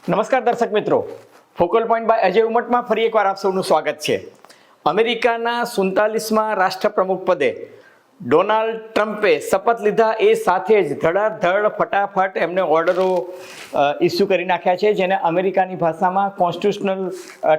નમસ્કાર દર્શક મિત્રો, ફોકલ પોઈન્ટ બાય અજય ઉમટમાં ફરી એકવાર આપ સૌનું સ્વાગત છે. અમેરિકાના 47મા રાષ્ટ્રપ્રમુખ પદે ડોનાલ્ડ ટ્રમ્પે શપથ લીધા એ સાથે જ ધડાધડ ફટાફટ એમને ઓર્ડરો ઇસ્યુ કરી નાખ્યા છે, જેને અમેરિકાની ભાષામાં કોન્સ્ટિટ્યુશનલ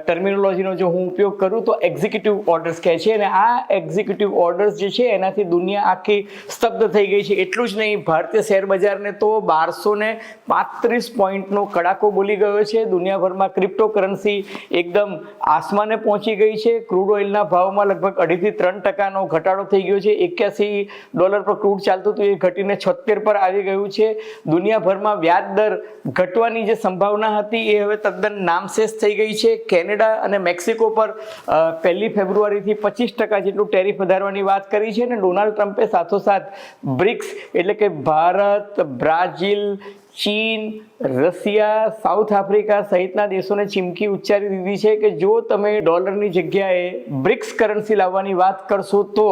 ટર્મિનોલોજીનો જો હું ઉપયોગ કરું તો એક્ઝિક્યુટિવ ઓર્ડર્સ કહે છે. અને આ એક્ઝિક્યુટિવ ઓર્ડર્સ જે છે એનાથી દુનિયા આખી સ્તબ્ધ થઈ ગઈ છે. એટલું જ નહીં, ભારતીય શેર બજારને તો 1235 પોઈન્ટનો કડાકો બોલી ગયો છે. દુનિયાભરમાં ક્રિપ્ટોકરન્સી એકદમ આસમાને પહોંચી ગઈ છે. ક્રૂડ ઓઇલના ભાવમાં લગભગ 2.5-3% ઘટાડો થઈ ગયો છે. $81 પર ક્રૂડ ચાલતું હતું, એ ઘટીને 76 પર આવી ગયું છે. દુનિયાભરમાં વ્યાજ દર ઘટવાની જે સંભાવના હતી એ હવે તદ્દન નામશેષ થઈ ગઈ છે. કેનેડા અને મેક્સિકો પર 1 ફેબ્રુઆરીથી 25% જેટલું ટેરિફ વધારવાની વાત કરી છે. અને ડોનાલ્ડ ટ્રમ્પે સાથોસાથ બ્રિક્સ એટલે કે ભારત, બ્રાઝિલ, ચીન, રશિયા, સાઉથ આફ્રિકા સહિતના દેશોને ચીમકી ઉચ્ચારી દીધી છે કે જો તમે ડોલરની જગ્યાએ બ્રિક્સ કરન્સી લાવવાની વાત કરશો તો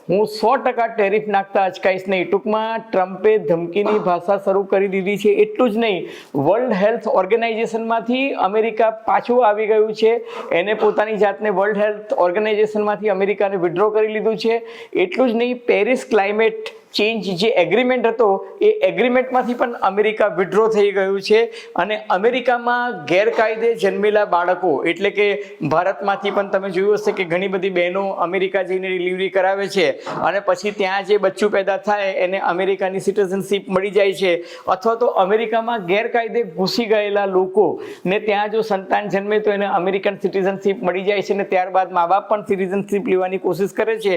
હું 100% ટેરિફ નાખતા અચકાઈશ નહીં. ટૂંકમાં ટ્રમ્પે ધમકીની ભાષા શરૂ કરી દીધી છે. એટલું જ નહીં, વર્લ્ડ હેલ્થ ઓર્ગેનાઇઝેશનમાંથી અમેરિકા પાછું આવી ગયું છે. એને પોતાની જાતને વર્લ્ડ હેલ્થ ઓર્ગેનાઇઝેશનમાંથી અમેરિકાને વિડ્રો કરી લીધું છે. એટલું જ નહીં, પેરિસ ક્લાઇમેટ ચેન્જ જે એગ્રીમેન્ટ હતો એ એગ્રીમેન્ટમાંથી પણ અમેરિકા વિડ્રો થઈ ગયું છે. અને અમેરિકામાં ગેરકાયદે જન્મેલા બાળકો એટલે કે ભારતમાંથી પણ તમે જોયું હશે કે ઘણી બધી બહેનો અમેરિકા જઈને ડિલિવરી કરાવે છે અને પછી ત્યાં જે બચ્ચું પેદા થાય એને અમેરિકાની સિટીઝનશીપ મળી જાય છે. અથવા તો અમેરિકામાં ગેરકાયદે ઘૂસી ગયેલા લોકો ને ત્યાં જો સંતાન જન્મે તો એને અમેરિકન સિટીઝનશીપ મળી જાય છે. ને ત્યારબાદ મા બાપ પણ સિટીઝનશીપ લેવાની કોશિશ કરે છે.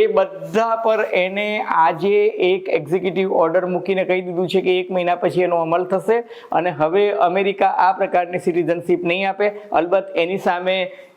એ બધા પર એને આજે એક એક્ઝિક્યુટિવ ઓર્ડર મૂકીને કહી દીધું છે કે 1 મહિના પછી એનો અમલ થશે અને હવે અમેરિકા આ પ્રકારની સિટીઝનશીપ નહીં આપે. અલબત્ત એની સામે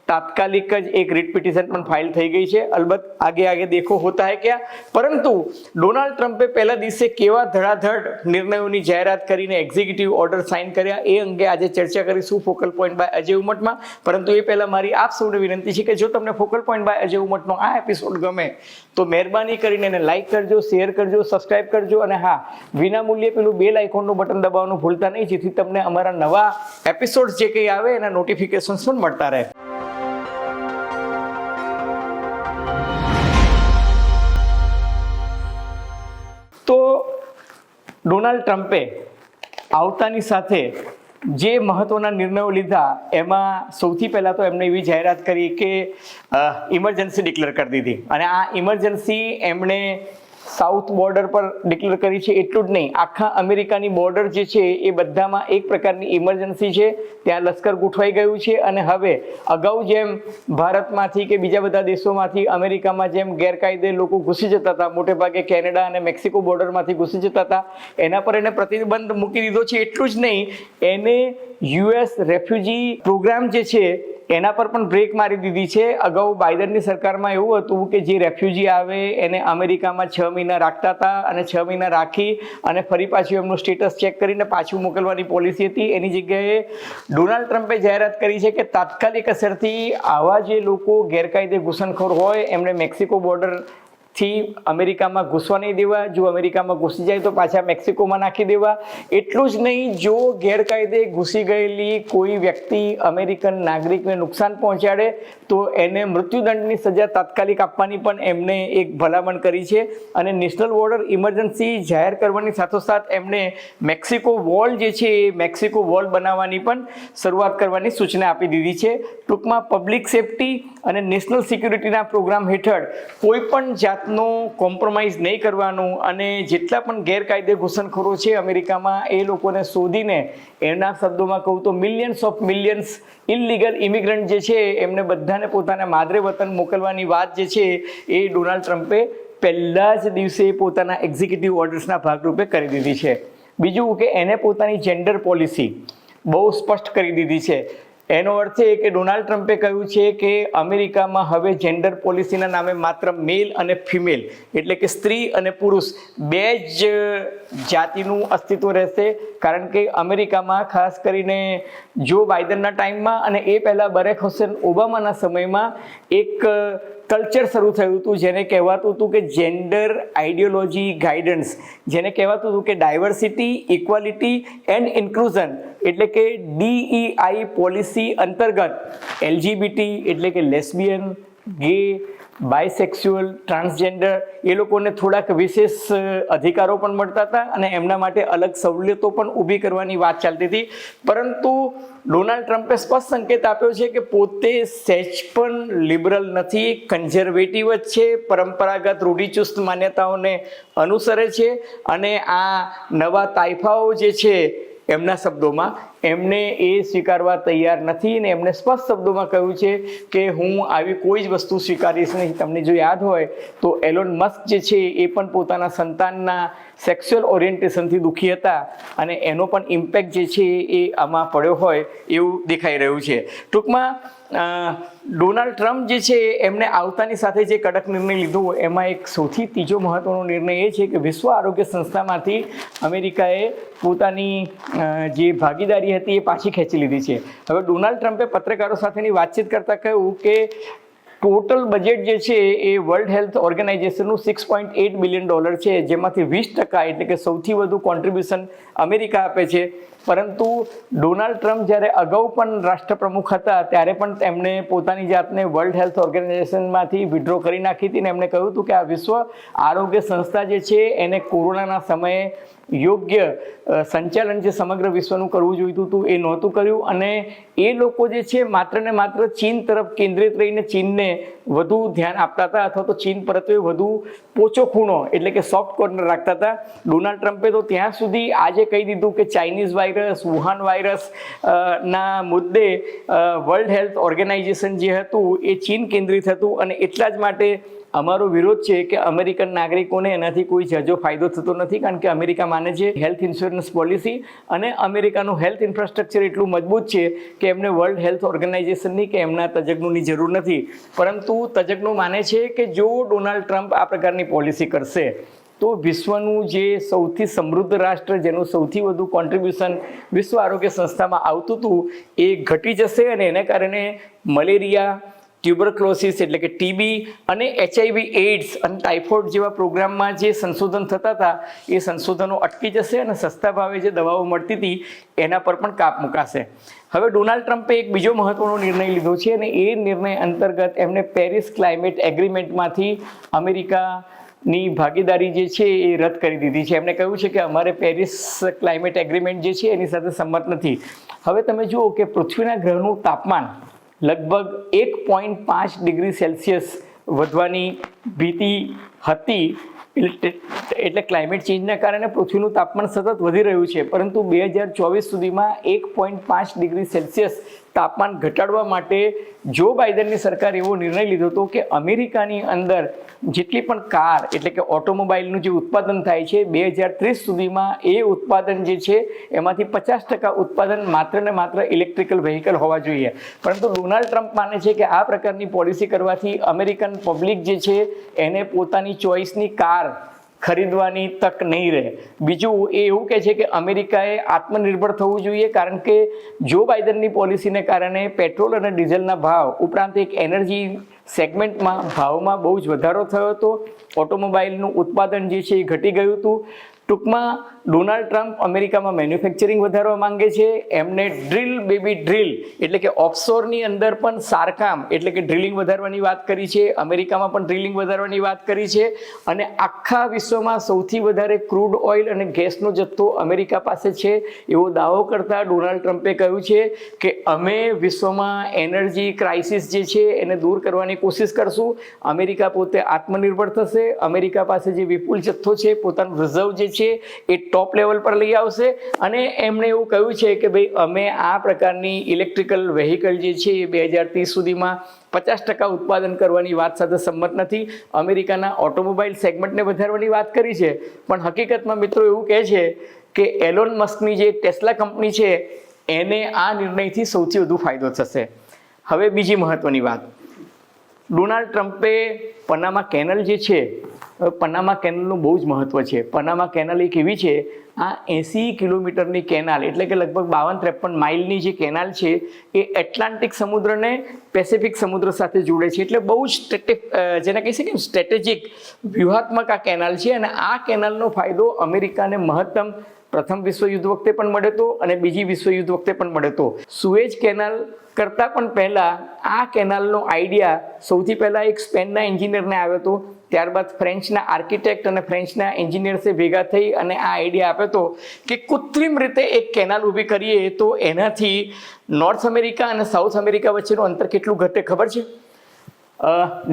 તાત્કાલિક જ એક રીટ પિટિશન પણ ફાઇલ થઈ ગઈ છે. અલબત્ત આગે દેખો હોતા હૈ ક્યા. પરંતુ ડોનાલ્ડ ટ્રમ્પે પહેલા દિવસે કેવા ધડાધડ નિર્ણયોની જાહેરાત કરીને એક્ઝિક્યુટિવ ઓર્ડર સાઇન કર્યા એ અંગે આજે ચર્ચા કરીશું ફોકલ પોઈન્ટ બાય અજય ઉમટમાં. પરંતુ એ પહેલા મારી આપ સૌને વિનંતી છે કે જો તમને ફોકલ પોઈન્ટ બાય અજય ઉમટનો આ એપિસોડ ગમે તો મહેરબાની કરીને એને લાઇક કરજો, શેર કરજો, સબસ્ક્રાઇબ કરજો અને હા, વિનામૂલ્યે પેલું બેલ આઇકોનનું બટન દબાવવાનું ભૂલતા નહીં, જેથી તમને અમારા નવા એપિસોડ જે કંઈ આવે એના નોટિફિકેશન્સ પણ મળતા રહે. તો ડોનાલ્ડ ટ્રમ્પે આવતાની સાથે જે મહત્વના નિર્ણયો લીધા એમાં સૌથી પહેલાં તો એમણે એવી જાહેરાત કરી કે ઇમરજન્સી ડિક્લેર કરી દીધી. અને આ ઇમરજન્સી એમણે સાઉથ બોર્ડર પર ડિક્લેર કરી છે. એટલું જ નહીં, આખા અમેરિકાની બોર્ડર જે છે એ બધામાં એક પ્રકારની ઇમરજન્સી છે. ત્યાં લશ્કર ગોઠવાઈ ગયું છે. અને હવે અગાઉ જેમ ભારતમાંથી કે બીજા બધા દેશોમાંથી અમેરિકામાં જેમ ગેરકાયદે લોકો ઘૂસી જતા હતા, મોટે ભાગે કેનેડા અને મેક્સિકો બોર્ડરમાંથી ઘૂસી જતા હતા, એના પર એને પ્રતિબંધ મૂકી દીધો છે. એટલું જ નહીં, એને યુએસ રેફ્યુજી પ્રોગ્રામ જે છે એના પર પણ બ્રેક મારી દીધી છે. અગાઉ બાઇડનની સરકારમાં એવું હતું કે જે રેફ્યુજી આવે એને અમેરિકામાં 6 મહિના રાખતા હતા અને 6 મહિના રાખી અને ફરી પાછું એમનું સ્ટેટસ ચેક કરીને પાછું મોકલવાની પોલિસી હતી. એની જગ્યાએ ડોનાલ્ડ ટ્રમ્પે જાહેરાત કરી છે કે તાત્કાલિક અસરથી આવા જે લોકો ગેરકાયદે ઘૂસણખોર હોય એમને મેક્સિકો બોર્ડર થી અમેરિકામાં ઘૂસવા નહીં દેવા. જો અમેરિકામાં ઘૂસી જાય તો પાછા મેક્સિકોમાં નાખી દેવા. એટલું જ નહીં, જો ગેરકાયદે ઘૂસી ગયેલી કોઈ વ્યક્તિ અમેરિકન નાગરિકને નુકસાન પહોંચાડે તો એને મૃત્યુદંડની સજા તાત્કાલિક આપવાની પણ એમને એક ભલામણ કરી છે. અને નેશનલ બોર્ડર ઇમરજન્સી જાહેર કરવાની સાથોસાથ એમણે મેક્સિકો વોલ જે છે એ મેક્સિકો વોલ બનાવવાની પણ શરૂઆત કરવાની સૂચના આપી દીધી છે. ટૂંકમાં પબ્લિક સેફટી અને નેશનલ સિક્યુરિટીના પ્રોગ્રામ હેઠળ કોઈ પણ જાતનો કોમ્પ્રોમાઇઝ નહીં કરવાનું અને જેટલા પણ ગેરકાયદે ઘૂસણખોરો છે અમેરિકામાં એ લોકોને શોધીને, એના શબ્દોમાં કહું તો મિલિયન્સ ઇલીગલ ઇમિગ્રન્ટ જે છે એમને બધાને પોતાના માદરે વતન મોકલવાની વાત જે છે એ ડોનાલ્ડ ટ્રમ્પે પહેલા જ દિવસે પોતાના એક્ઝિક્યુટિવ ઓર્ડર્સના ભાગરૂપે કરી દીધી છે. બીજું કે એને પોતાની જેન્ડર પોલિસી બહુ સ્પષ્ટ કરી દીધી છે. એનો અર્થ એ કે ડોનાલ્ડ ટ્રમ્પે કહ્યું છે કે અમેરિકામાં હવે જેન્ડર પોલિસીના નામે માત્ર મેલ અને ફિમેલ એટલે કે સ્ત્રી અને પુરુષ બે જ જાતિનું અસ્તિત્વ રહેશે. કારણ કે અમેરિકામાં ખાસ કરીને જો બાઇડનના ટાઈમમાં અને એ પહેલાં બરેક હુસેન ઓબામાના સમયમાં એક કલ્ચર શરૂ થયું હતું જેને કહેવાતું હતું કે જેન્ડર આઈડિયોલોજી ગાઈડન્સ, જેને કહેવાતું હતું કે ડાયવર્સિટી, ઇક્વાલિટી એન્ડ ઇન્ક્લુઝન એટલે કે DEI પોલિસી અંતર્ગત LGBT એટલે કે લેસ્બિયન, ગે, બાયસેક્સ્યુઅલ, ટ્રાન્સજેન્ડર એ લોકોને થોડાક વિશેષ અધિકારો પણ મળતા હતા અને એમના માટે અલગ સવલતો પણ ઊભી કરવાની વાત ચાલતી હતી. પરંતુ ડોનાલ્ડ ટ્રમ્પે સ્પષ્ટ સંકેત આપ્યો છે કે પોતે સહેજ પણ લિબરલ નથી, કન્ઝર્વેટિવ જ છે, પરંપરાગત રૂઢિચુસ્ત માન્યતાઓને અનુસરે છે અને આ નવા તાઇફાઓ જે છે એમના શબ્દોમાં એમને એ સ્વીકારવા તૈયાર નથી અને એમને સ્પષ્ટ શબ્દોમાં કહ્યું છે કે હું આવી કોઈ જ વસ્તુ સ્વીકારીશ નહીં. તમને જો યાદ હોય તો એલોન મસ્ક જે છે એ પણ પોતાના સંતાનના સેક્સ્યુઅલ ઓરિએન્ટેશનથી દુઃખી હતા અને એનો પણ ઇમ્પેક્ટ જે છે એ આમાં પડ્યો હોય એવું દેખાઈ રહ્યું છે. ટૂંકમાં ડોનાલ્ડ ટ્રમ્પ જે છે એમને આવતાની સાથે જે કડક નિર્ણય લીધો એમાં એક સૌથી ત્રીજો મહત્વનો નિર્ણય એ છે કે વિશ્વ આરોગ્ય સંસ્થામાંથી અમેરિકાએ પોતાની જે ભાગીદારી હતી એ પાછી ખેંચી લીધી છે. હવે ડોનાલ્ડ ટ્રમ્પે પત્રકારો સાથેની વાતચીત કરતાં કહ્યું કે ટોટલ બજેટ જે છે એ વર્લ્ડ હેલ્થ ઓર્ગેનાઇઝેશનનું $6.8 બિલિયન છે, જેમાંથી 20% એટલે કે સૌથી વધુ કોન્ટ્રીબ્યુશન અમેરિકા આપે છે. પરંતુ ડોનાલ્ડ ટ્રમ્પ જ્યારે અગાઉ પણ રાષ્ટ્રપ્રમુખ હતા ત્યારે પણ તેમણે પોતાની જાતને વર્લ્ડ હેલ્થ ઓર્ગેનાઇઝેશનમાંથી વિડ્રો કરી નાખી હતી અને એમણે કહ્યું હતું કે આ વિશ્વ આરોગ્ય સંસ્થા જે છે એને કોરોનાના સમયે યોગ્ય સંચાલન જે સમગ્ર વિશ્વનું કરવું જોઈતું હતું એ નહોતું કર્યું અને એ લોકો જે છે માત્ર ને માત્ર ચીન તરફ કેન્દ્રિત રહીને ચીનને વધુ ધ્યાન આપતા હતા અથવા તો ચીન પ્રત્યે વધુ પોચો ખૂણો એટલે કે સોફ્ટ કોર્નર રાખતા હતા. ડોનાલ્ડ ટ્રમ્પે તો ત્યાં સુધી આજે કહી દીધું કે ચાઇનીઝ વાયરસ, વુહાન વાયરસ ના મુદ્દે વર્લ્ડ હેલ્થ ઓર્ગેનાઇઝેશન જે હતું એ ચીન કેન્દ્રિત હતું અને એટલા જ માટે અમારો વિરોધ છે કે અમેરિકન નાગરિકોને એનાથી કોઈ જાજો ફાયદો થતો નથી, કારણ કે અમેરિકા માને છે હેલ્થ ઇન્સ્યોરન્સ પોલિસી અને અમેરિકાનું હેલ્થ ઇન્ફ્રાસ્ટ્રક્ચર એટલું મજબૂત છે કે એમને વર્લ્ડ હેલ્થ ઓર્ગેનાઇઝેશનની કે એમના તજજ્ઞોની જરૂર નથી. પરંતુ તજજ્ઞો માને છે કે જો ડોનાલ્ડ ટ્રમ્પ આ પ્રકારની પોલિસી કરશે તો વિશ્વનું જે સૌથી સમૃદ્ધ રાષ્ટ્ર જેનું સૌથી વધુ કોન્ટ્રીબ્યુશન વિશ્વ આરોગ્ય સંસ્થામાં આવતું હતું એ ઘટી જશે અને એને કારણે મલેરિયા, ટ્યુબરક્લોસિસ એટલે કે TB અને HIV, એઇડ્સ અને ટાઇફોઇડ જેવા પ્રોગ્રામમાં જે સંશોધન થતા હતા એ સંશોધનો અટકી જશે અને સસ્તા ભાવે જે દવાઓ મળતી હતી એના પર પણ કાપ મુકાશે. હવે ડોનાલ્ડ ટ્રમ્પે એક બીજો મહત્વનો નિર્ણય લીધો છે અને એ નિર્ણય અંતર્ગત એમને પેરિસ ક્લાઇમેટ એગ્રીમેન્ટમાંથી અમેરિકાની ભાગીદારી જે છે એ રદ કરી દીધી છે. એમણે કહ્યું છે કે અમારે પેરિસ ક્લાઇમેટ એગ્રીમેન્ટ જે છે એની સાથે સંમત નથી. હવે તમે જુઓ કે પૃથ્વીના ગ્રહનું તાપમાન લગભગ 1.5 ડિગ્રી સેલ્સિયસ વધવાની ભીતિ હતી એટલે ક્લાઇમેટ ચેન્જના કારણે પૃથ્વીનું તાપમાન સતત વધી રહ્યું છે. પરંતુ 2024 સુધીમાં 1.5 ડિગ્રી સેલ્સિયસ તાપમાન ઘટાડવા માટે જો બાઇડનની સરકાર એવો નિર્ણય લીધો હતો કે અમેરિકાની અંદર જેટલી પણ કાર એટલે કે ઓટોમોબાઈલનું જે ઉત્પાદન થાય છે 2030 સુધીમાં એ ઉત્પાદન જે છે એમાંથી 50% ઉત્પાદન માત્ર ને માત્ર ઇલેક્ટ્રિકલ વ્હીકલ હોવા જોઈએ. પરંતુ ડોનાલ્ડ ટ્રમ્પ માને છે કે આ પ્રકારની પોલિસી કરવાથી અમેરિકન પબ્લિક જે છે એને પોતાની ચોઈસની કાર ખરીદવાની તક નહીં રહે. બીજું એ એવું કહે છે કે અમેરિકાએ આત્મનિર્ભર થવું જોઈએ, કારણ કે જો બાઇડનની પોલિસીને કારણે પેટ્રોલ અને ડીઝલના ભાવ ઉપરાંત એક એનર્જી સેગમેન્ટમાં ભાવમાં બહુ જ વધારો થયો હતો. ઓટોમોબાઈલનું ઉત્પાદન જે છે એ ઘટી ગયું હતું. ટૂંકમાં ડોનાલ્ડ ટ્રમ્પ અમેરિકામાં મેન્યુફેક્ચરિંગ વધારવા માંગે છે. એમને ડ્રીલ બેબી ડ્રીલ એટલે કે ઓફશોરની અંદર પણ સારકામ એટલે કે ડ્રિલિંગ વધારવાની વાત કરી છે. અમેરિકામાં પણ ડ્રિલિંગ વધારવાની વાત કરી છે અને આખા વિશ્વમાં સૌથી વધારે ક્રૂડ ઓઇલ અને ગેસનો જથ્થો અમેરિકા પાસે છે એવો દાવો કરતા ડોનાલ્ડ ટ્રમ્પે કહ્યું છે કે અમે વિશ્વમાં એનર્જી ક્રાઇસિસ જે છે એને દૂર કરવાની કોશિશ કરશું. અમેરિકા પોતે આત્મનિર્ભર થશે. અમેરિકા પાસે જે વિપુલ જથ્થો છે પોતાનું રિઝર્વ જે છે એ ટોપ લેવલ પર લઈ આવશે અને એમણે એવું કહ્યું છે કે ભાઈ અમે આ પ્રકારની ઇલેક્ટ્રિકલ વેહિકલ જે છે એ 2030 સુધીમાં 50% ઉત્પાદન કરવાની વાત સાથે સંમત નથી. અમેરિકાના ઓટોમોબાઈલ સેગમેન્ટને વધારવાની વાત કરી છે, પણ હકીકતમાં મિત્રો એવું કહે છે કે એલોન મસ્કની જે ટેસ્લા કંપની છે એને આ નિર્ણયથી સૌથી વધુ ફાયદો થશે. હવે બીજી મહત્વની વાત, ડોનાલ્ડ ટ્રમ્પે પનામા કેનલ જે છે, પનામા કેનલનું બહુ જ મહત્વ છે. પનામા કેનલ એક એવી છે આ 80 કિલોમીટરની કેનાલ એટલે કે લગભગ 52-53 માઇલની જે કેનાલ છે એ એટલાન્ટિક સમુદ્રને પેસિફિક સમુદ્ર સાથે જોડે છે. એટલે બહુ જ જેને કહી શકીએ સ્ટ્રેટેજિક વ્યૂહાત્મક આ કેનાલ છે. અને આ કેનાલનો ફાયદો અમેરિકાને મહત્તમ પ્રથમ વિશ્વયુદ્ધ વખતે પણ મળ્યો હતો અને બીજી વિશ્વયુદ્ધ વખતે પણ મળ્યો હતો. સુએજ કેનાલ કરતાં પણ પહેલાં આ કેનાલનો આઈડિયા સૌથી પહેલાં એક સ્પેનના એન્જિનિયરને આવ્યો હતો. ત્યારબાદ ફ્રેન્ચના આર્કિટેક્ટ અને ફ્રેન્ચના એન્જિનિયર્સે ભેગા થઈ અને આ આઈડિયા આપ્યો હતો કે કૃત્રિમ રીતે એક કેનાલ ઊભી કરીએ તો એનાથી નોર્થ અમેરિકા અને સાઉથ અમેરિકા વચ્ચેનું અંતર કેટલું ઘટે ખબર છે?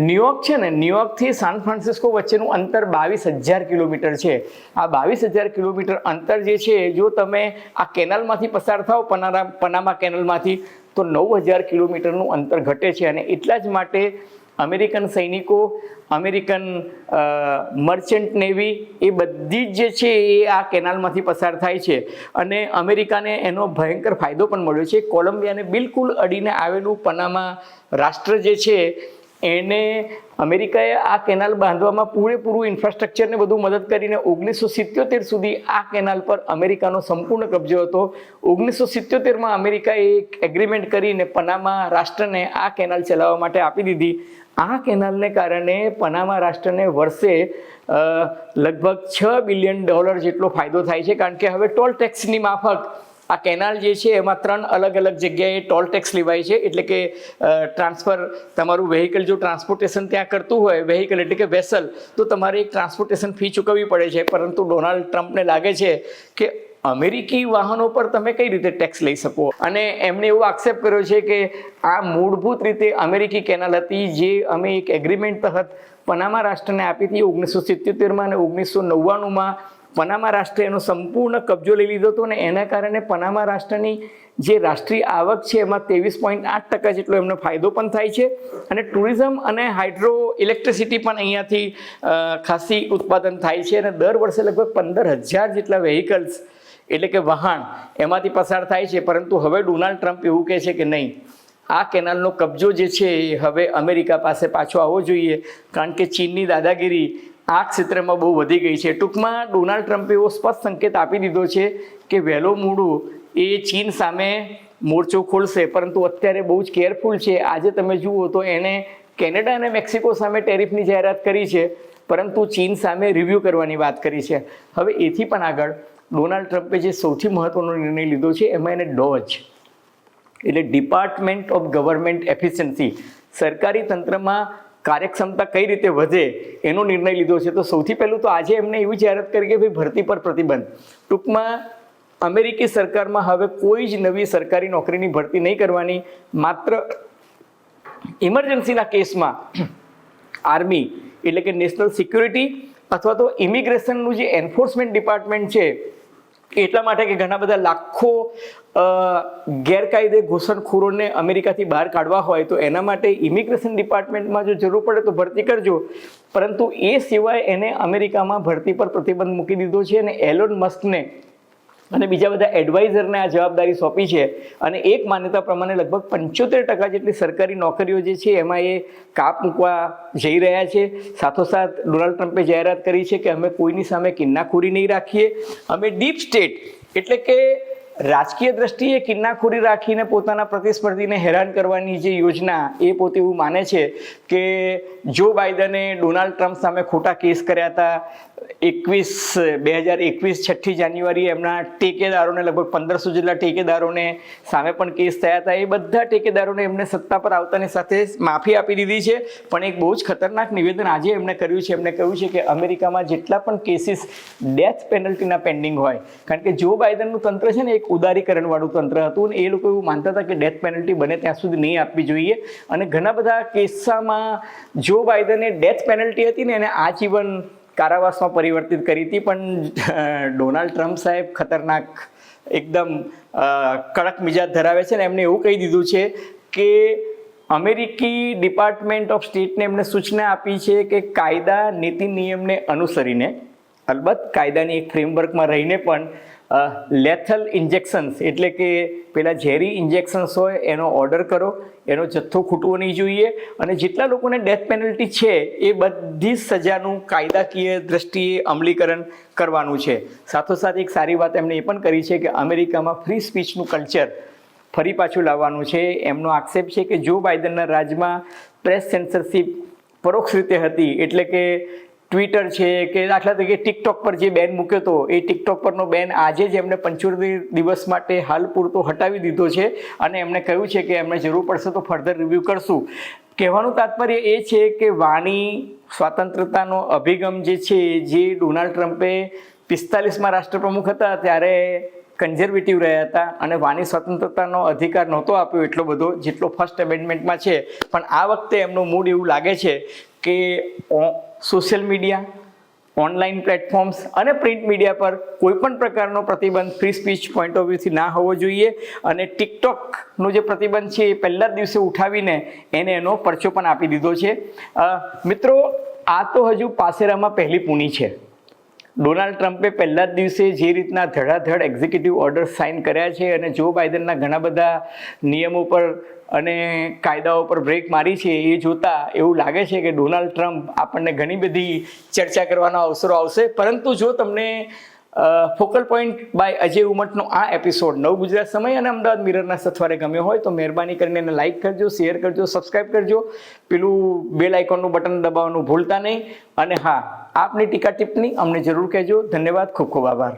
ન્યુયોર્ક છે ને, ન્યુયોર્કથી સાન ફ્રાન્સિસ્કો વચ્ચેનું અંતર 22,000 કિલોમીટર છે. આ 22,000 કિલોમીટર અંતર જે છે, જો તમે આ કેનાલમાંથી પસાર થાઓ, પનામા કેનાલમાંથી, તો 9,000 કિલોમીટરનું અંતર ઘટે છે. અને એટલા જ માટે અમેરિકન સૈનિકો, અમેરિકન મર્ચન્ટ નેવી એ બધી જ જે છે એ આ કેનાલમાંથી પસાર થાય છે. અને અમેરિકાને એનો ભયંકર ફાયદો પણ મળ્યો છે. કોલંબિયાને બિલકુલ અડીને આવેલું પનામા રાષ્ટ્ર જે છે એને અમેરિકાએ આ કેનાલ બાંધવામાં પૂરેપૂરું ઇન્ફ્રાસ્ટ્રક્ચરને બધું મદદ કરીને 1977 સુધી આ કેનાલ પર અમેરિકાનો સંપૂર્ણ કબજો હતો. 1977માં અમેરિકાએ એક એગ્રીમેન્ટ કરીને પનામા રાષ્ટ્રને આ કેનાલ ચલાવવા માટે આપી દીધી. આ કેનાલને કારણે પનામા રાષ્ટ્રને વર્ષે લગભગ $6 બિલિયન જેટલો ફાયદો થાય છે. કારણ કે હવે ટોલ ટેક્સની માફક આ કેનાલ જે છે એમાં 3 અલગ અલગ જગ્યાએ ટોલ ટેક્સ લેવાય છે. એટલે કે ટ્રાન્સફર, તમારું વેહિકલ જો ટ્રાન્સપોર્ટેશન ત્યાં કરતું હોય, વેહિકલ એટલે કે વેસલ, તો તમારે એક ટ્રાન્સપોર્ટેશન ફી ચૂકવવી પડે છે. પરંતુ ડોનાલ્ડ ટ્રમ્પને લાગે છે કે અમેરિકી વાહનો પર તમે કઈ રીતે ટેક્સ લઈ શકો, અને એમણે એવો આક્ષેપ કર્યો છે કે આ મૂળભૂત રીતે અમેરિકી કેનાલ હતી જે અમે એક એગ્રીમેન્ટ તહત પનામા રાષ્ટ્રને આપી હતી 1977માં, અને 1999માં પનામા રાષ્ટ્રે એનો સંપૂર્ણ કબજો લઈ લીધો હતો. અને એના કારણે પનામા રાષ્ટ્રની જે રાષ્ટ્રીય આવક છે એમાં 23.8% જેટલો એમનો ફાયદો પણ થાય છે. અને ટુરિઝમ અને હાઇડ્રો ઇલેક્ટ્રિસિટી પણ અહીંયાથી ખાસી ઉત્પાદન થાય છે. અને દર વર્ષે લગભગ 15,000 જેટલા વેહિકલ્સ એટલે કે વાહન એમાંથી પસાર થાય છે. પરંતુ હવે ડોનાલ્ડ ટ્રમ્પ એવું કહે છે કે નહીં, આ કેનાલનો કબજો જે છે એ હવે અમેરિકા પાસે પાછો આવવો જોઈએ, કારણ કે ચીનની દાદાગીરી આ ક્ષેત્રમાં બહુ વધી ગઈ છે. ટૂંકમાં ડોનાલ્ડ ટ્રમ્પે એવો સ્પષ્ટ સંકેત આપી દીધો છે કે વહેલો મોડું એ ચીન સામે મોરચો ખોલશે. પરંતુ અત્યારે બહુ જ કેરફુલ છે. આજે તમે જુઓ તો એણે કેનેડા અને મેક્સિકો સામે ટેરિફની જાહેરાત કરી છે, પરંતુ ચીન સામે રિવ્યૂ કરવાની વાત કરી છે. હવે એથી પણ આગળ ડોનાલ્ડ ટ્રમ્પે જે સૌથી મહત્વનો નિર્ણય લીધો છે એમાં એને ડોજ એટલે ડિપાર્ટમેન્ટ ઓફ ગવર્મેન્ટ એફિશિયન્સી, સરકારી તંત્રમાં કાર્યક્ષમતા કઈ રીતે વધે એનો નિર્ણય લીધો છે. તો સૌથી પહેલું તો આજે એમને એવી જાહેરાત કરી કે ભાઈ ભરતી પર પ્રતિબંધ. ટૂંકમાં અમેરિકી સરકારમાં હવે કોઈ જ નવી સરકારી નોકરીની ભરતી નહીં કરવાની. માત્ર ઇમરજન્સીના કેસમાં આર્મી એટલે કે નેશનલ સિક્યુરિટી અથવા તો ઇમિગ્રેશનનું જે એન્ફોર્સમેન્ટ ડિપાર્ટમેન્ટ છે, એટલા માટે કે ઘણા બધા લાખો ગેરકાયદે ઘૂસણખોરોને અમેરિકાથી બહાર કાઢવા હોય તો એના માટે ઇમિગ્રેશન ડિપાર્ટમેન્ટમાં જો જરૂર પડે તો ભરતી કરજો. પરંતુ એ સિવાય એને અમેરિકામાં ભરતી પર પ્રતિબંધ મૂકી દીધો છે. અને એલોન મસ્કને અને બીજા બધા એડવાઇઝરને આ જવાબદારી સોંપી છે. અને એક માન્યતા પ્રમાણે લગભગ 75% જેટલી સરકારી નોકરીઓ જે છે એમાં એ કાપ મૂકવા જઈ રહ્યા છે. સાથોસાથ ડોનાલ્ડ ટ્રમ્પે જાહેરાત કરી છે કે અમે કોઈની સામે કિન્નાખોરી નહીં રાખીએ. અમે ડીપ સ્ટેટ એટલે કે રાજકીય દ્રષ્ટિએ કિન્નાખોરી રાખીને પોતાના પ્રતિસ્પર્ધીને હેરાન કરવાની જે યોજના, એ પોતે એવું માને છે કે જો બાઇડને ડોનાલ્ડ ટ્રમ્પ સામે ખોટા કેસ કર્યા હતા. 2021 6 જાન્યુઆરીએ એમના ટેકેદારોને લગભગ 1500 જેટલા ટેકેદારોને સામે પણ કેસ થયા હતા. એ બધા ટેકેદારોને એમને સત્તા પર આવતાની સાથે માફી આપી દીધી છે. પણ એક બહુ જ ખતરનાક નિવેદન આજે એમણે કર્યું છે. એમણે કહ્યું છે કે અમેરિકામાં જેટલા પણ કેસીસ ડેથ પેનલ્ટીના પેન્ડિંગ હોય, કારણ કે જો બાઇડનનું તંત્ર છે ને એક ઉદારીકરણવાળું તંત્ર હતું, અને એ લોકો એવું માનતા હતા કે ડેથ પેનલ્ટી બને ત્યાં સુધી નહીં આપવી જોઈએ. અને ઘણા બધા કિસ્સામાં જો બાઇડને ડેથ પેનલ્ટી હતી ને એને આજીવન કારાવાસમાં પરિવર્તિત કરી હતી. પણ ડોનાલ્ડ ટ્રમ્પ સાહેબ ખતરનાક, એકદમ કડક મિજાજ ધરાવે છે. ને એમને એવું કહી દીધું છે કે અમેરિકી ડિપાર્ટમેન્ટ ઓફ સ્ટેટને એમને સૂચના આપી છે કે કાયદા નીતિ નિયમને અનુસરીને, અલબત્ત કાયદાની એક ફ્રેમવર્કમાં રહીને પણ લેથલ ઇન્જેક્શન્સ એટલે કે પેલા ઝેરી ઇન્જેક્શન્સ હોય એનો ઓર્ડર કરો, એનો જથ્થો ખૂટવો નહીં જોઈએ, અને જેટલા લોકોને ડેથ પેનલ્ટી છે એ બધી જ સજાનું કાયદાકીય દ્રષ્ટિએ અમલીકરણ કરવાનું છે. સાથોસાથ એક સારી વાત એમણે એ પણ કરી છે કે અમેરિકામાં ફ્રી સ્પીચનું કલ્ચર ફરી પાછું લાવવાનું છે. એમનો આક્ષેપ છે કે જો બાઇડનના રાજમાં પ્રેસ સેન્સરશિપ પરોક્ષ રીતે હતી, એટલે કે ટ્વિટર છે કે દાખલા તરીકે ટિકટોક પર જે બેન મૂક્યો હતો એ ટિકટોક પરનો બેન આજે જ એમણે 75 દિવસ માટે હાલ પૂરતો હટાવી દીધો છે, અને એમણે કહ્યું છે કે એમને જરૂર પડશે તો ફર્ધર રિવ્યૂ કરશું. કહેવાનું તાત્પર્ય એ છે કે વાણી સ્વતંત્રતાનો અભિગમ જે છે, જે ડોનાલ્ડ ટ્રમ્પે 45માં રાષ્ટ્રપ્રમુખ હતા ત્યારે કન્ઝર્વેટિવ રહ્યા હતા અને વાણી સ્વતંત્રતાનો અધિકાર નહોતો આપ્યો એટલો બધો જેટલો ફર્સ્ટ એમેન્ડમેન્ટમાં છે. પણ આ વખતે એમનો મૂડ એવું લાગે છે કે સોશિયલ મીડિયા, ઓનલાઈન પ્લેટફોર્મ્સ અને પ્રિન્ટ મીડિયા પર કોઈ પણ પ્રકારનો પ્રતિબંધ ફ્રી સ્પીચ પોઈન્ટ ઓફ વ્યૂથી ના હોવો જોઈએ, અને ટિકટોકનો જે પ્રતિબંધ છે એ પહેલા જ દિવસે ઉઠાવીને એને એનો પરચો પણ આપી દીધો છે. મિત્રો, આ તો હજુ પાસેરામાં પહેલી પૂની છે. ડોનાલ્ડ ટ્રમ્પે પહેલા જ દિવસે જે રીતના ધડાધડ એક્ઝિક્યુટિવ ઓર્ડર સાઇન કર્યા છે અને જો બાઇડનના ઘણા બધા નિયમો પર અને કાયદાઓ પર બ્રેક મારી છે, એ જોતા એવું લાગે છે કે ડોનાલ્ડ ટ્રમ્પ આપણને ઘણી બધી ચર્ચા કરવાના અવસરો આવશે. પરંતુ જો તમને ફોકલ પોઈન્ટ બાય અજય ઉમટનો આ એપિસોડ નવ ગુજરાત સમય અને અમદાવાદ મિરરના સથવારે ગમ્યો હોય તો મહેરબાની કરીને એને લાઇક કરજો, શેર કરજો, સબસ્ક્રાઈબ કરજો, પેલું બેલ આઇકોનનું બટન દબાવવાનું ભૂલતા નહીં. અને હા, આપની ટીકા ટિપ્પણી અમને જરૂર કહેજો. ધન્યવાદ, ખૂબ ખૂબ આભાર.